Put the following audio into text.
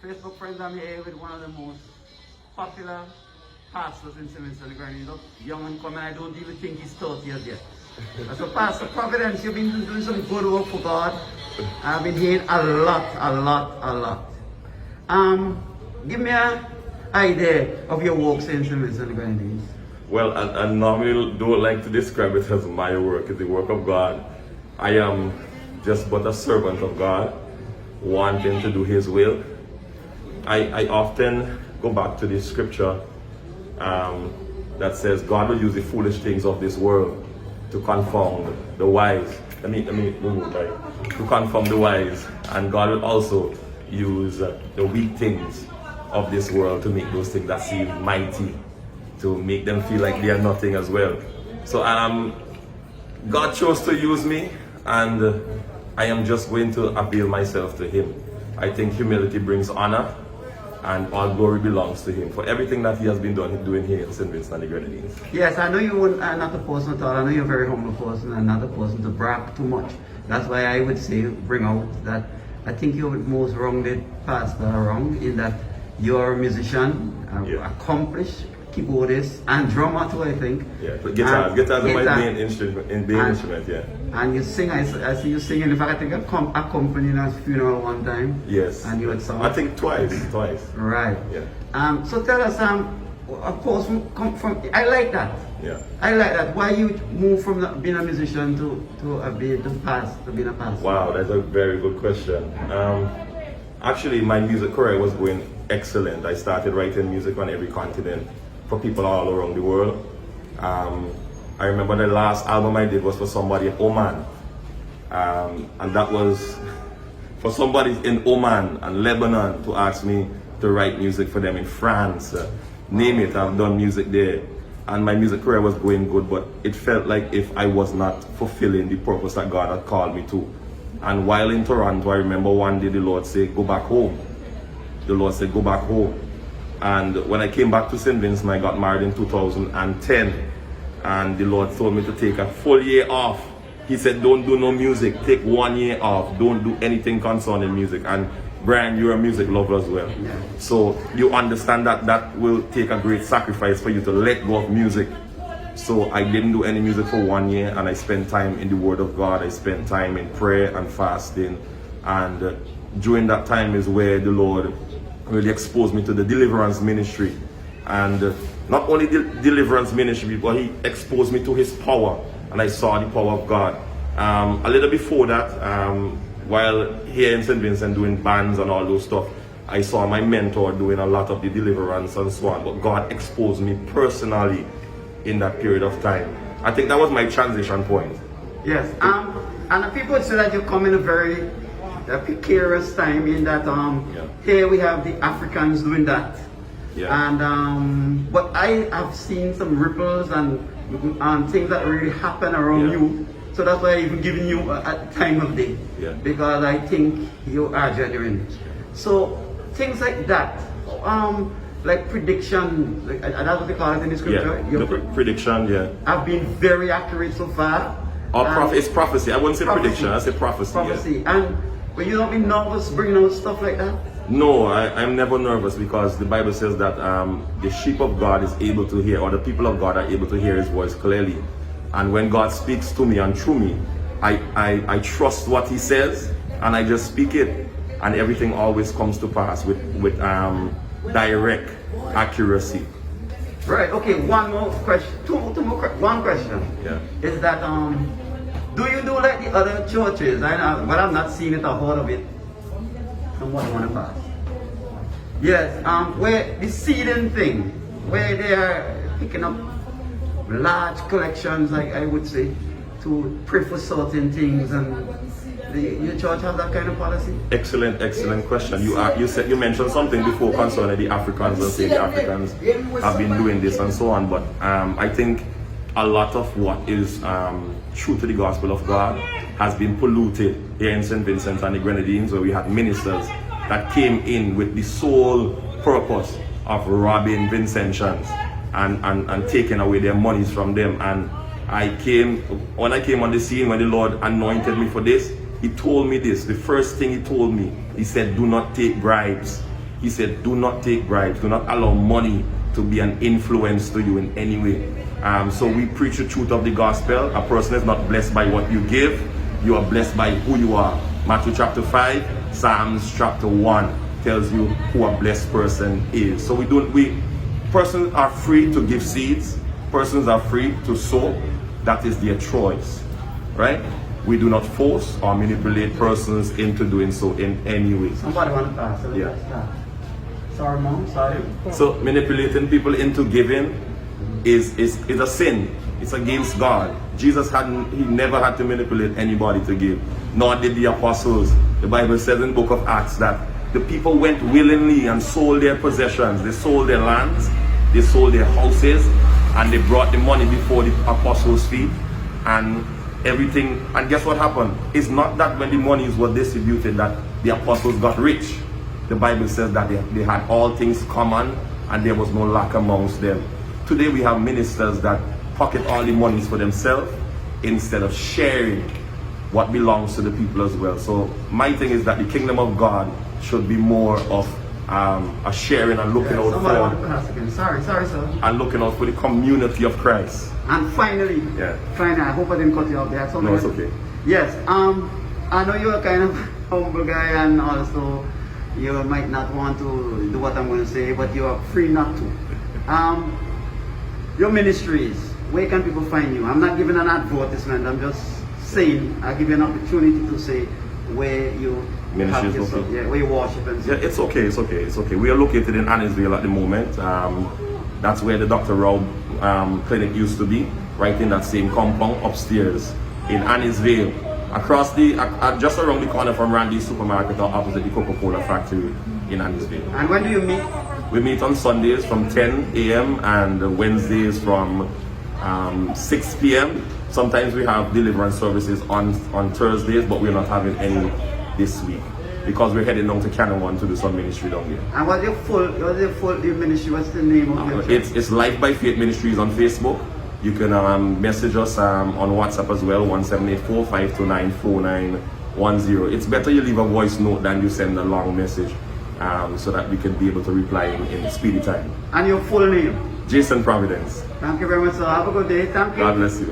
Facebook friends, I'm here with one of the most popular pastors in St Vincent. He's up young and coming. I don't even think he's 30 years yet. So Pastor Providence, you've been doing some good work for God. I've been hearing a lot. Give me an idea of your work in St Vincent Grenadines. Well, I normally don't like to describe it as my work. It's the work of God. I am just but a servant of God, wanting to do His will. I often go back to this scripture that says God will use the foolish things of this world to confound the wise. Let me move right. To confound the wise, and God will also use the weak things of this world to make those things that seem mighty, to make them feel like they are nothing as well. So God chose to use me, and I am just going to avail myself to Him. I think humility brings honor, and all glory belongs to Him for everything that He has been doing here in St Vincent and the Grenadines. Yes, I know you are not a person at all. I know you're a very humble person and not a person to brag too much. That's why I would say, bring out that I think you're the most rounded pastor around, in that you're a musician, accomplished keyboardist, and drummer too, I think. Yeah, but guitar is my main instrument, yeah. And you sing, I see you singing. In fact, I think I accompanied a funeral one time. Yes. And you had sung. I think twice. Right. Yeah. So tell us, of course, from I like that. Yeah. I like that. Why you move from being a musician to being a pastor? Wow, that's a very good question. Actually, my music career was going excellent. I started writing music on every continent for people all around the world. I remember the last album I did was for somebody in Oman. And that was for somebody in Oman and Lebanon to ask me to write music for them in France. Name it, I've done music there. And my music career was going good, but it felt like if I was not fulfilling the purpose that God had called me to. And while in Toronto, I remember one day the Lord said, go back home. The Lord said, go back home. And when I came back to St. Vincent, I got married in 2010. And the Lord told me to take a full year off. He said, don't do no music, take 1 year off. Don't do anything concerning music. And Brian, you're a music lover as well. Yeah. So you understand that that will take a great sacrifice for you to let go of music. So I didn't do any music for 1 year, and I spent time in the Word of God. I spent time in prayer and fasting. And during that time is where the Lord really exposed me to the deliverance ministry. And not only the deliverance ministry, but He exposed me to His power, and I saw the power of God. A little before that, while here in St. Vincent doing bands and all those stuff, I saw my mentor doing a lot of the deliverance and so on. But God exposed me personally in that period of time. I think that was my transition point. Yes. And people would say that you come in a very precarious time, in that here we have the Africans doing that. Yeah. And but I have seen some ripples and things that really happen around you. So that's why I've given you a time of day. Yeah. Because I think you are genuine. So things like that, like prediction, that's what they call it in the scripture. Yeah. Prediction, yeah. Have been very accurate so far. It's prophecy. I wouldn't say prediction, I say prophecy. Prophecy. Yeah. But you don't be nervous bringing out stuff like that? No, I'm never nervous, because the Bible says that the sheep of God is able to hear, or the people of God are able to hear His voice clearly. And when God speaks to me and through me, I trust what He says, and I just speak it, and everything always comes to pass with direct accuracy. Right. Okay. One more question. One question. Yeah. Is that do you do like the other churches? But I'm not seeing it or heard of it. Someone want to pass. Yes. Where the seeding thing, where they are picking up large collections, like I would say, to pray for certain things, and your church have that kind of policy? Excellent question. You mentioned something before concerning the Africans, and saying the Africans have been doing this and so on, but I think a lot of what is true to the gospel of God has been polluted here in St. Vincent and the Grenadines, where we had ministers that came in with the sole purpose of robbing Vincentians and taking away their monies from them. And when I came on the scene, when the Lord anointed me for this, He told me this. The first thing He told me, He said, do not take bribes He said, do not take bribes, do not allow money to be an influence to you in any way. So we preach the truth of the gospel. A person is not blessed by what you give, you are blessed by who you are. Matthew chapter 5, Psalms chapter 1 tells you who a blessed person is. So persons are free to give seeds, persons are free to sow. That is their choice, right? We do not force or manipulate persons into doing so in any way. Somebody want to pass. Yeah. Sorry, Mom. Sorry. So manipulating people into giving is a sin. It's against God. Jesus he never had to manipulate anybody to give, nor did the apostles. The Bible says in the book of Acts that the people went willingly and sold their possessions. They sold their lands, they sold their houses, and they brought the money before the apostles' feet and everything. And guess what happened? It's not that when the monies were distributed that the apostles got rich. The Bible says that they had all things common and there was no lack amongst them. Today we have ministers that pocket all the monies for themselves instead of sharing what belongs to the people as well. So my thing is that the kingdom of God should be more of a sharing and looking out for. Sorry, sir. And looking out for the community of Christ. And finally, I hope I didn't cut you off there. No, it's okay. Yes, I know you're a kind of humble guy, and also you might not want to do what I'm going to say, but you are free not to. Your ministries, where can people find you? I'm not giving an advertisement, I'm just saying, I give you an opportunity to say where you have yourself, where you worship and so. Yeah, it's okay. We are located in Annisville at the moment. That's where the Dr. Rob clinic used to be, right in that same compound upstairs in Annisville. Across just around the corner from Randy's supermarket or opposite the Coca-Cola factory in Annisville. And when do you meet? We meet on Sundays from 10 a.m. and Wednesdays from 6 p.m. Sometimes we have deliverance services on Thursdays, but we're not having any this week because we're heading down to Canada to do some ministry down there. And what's your full ministry? What's the name of your church? It's Life by Faith Ministries on Facebook. You can message us on WhatsApp as well, 1784-529-4910. It's better you leave a voice note than you send a long message so that we can be able to reply in speedy time. And your full name? Jason Providence. Thank you very much, sir. Have a good day. Thank you. God bless you.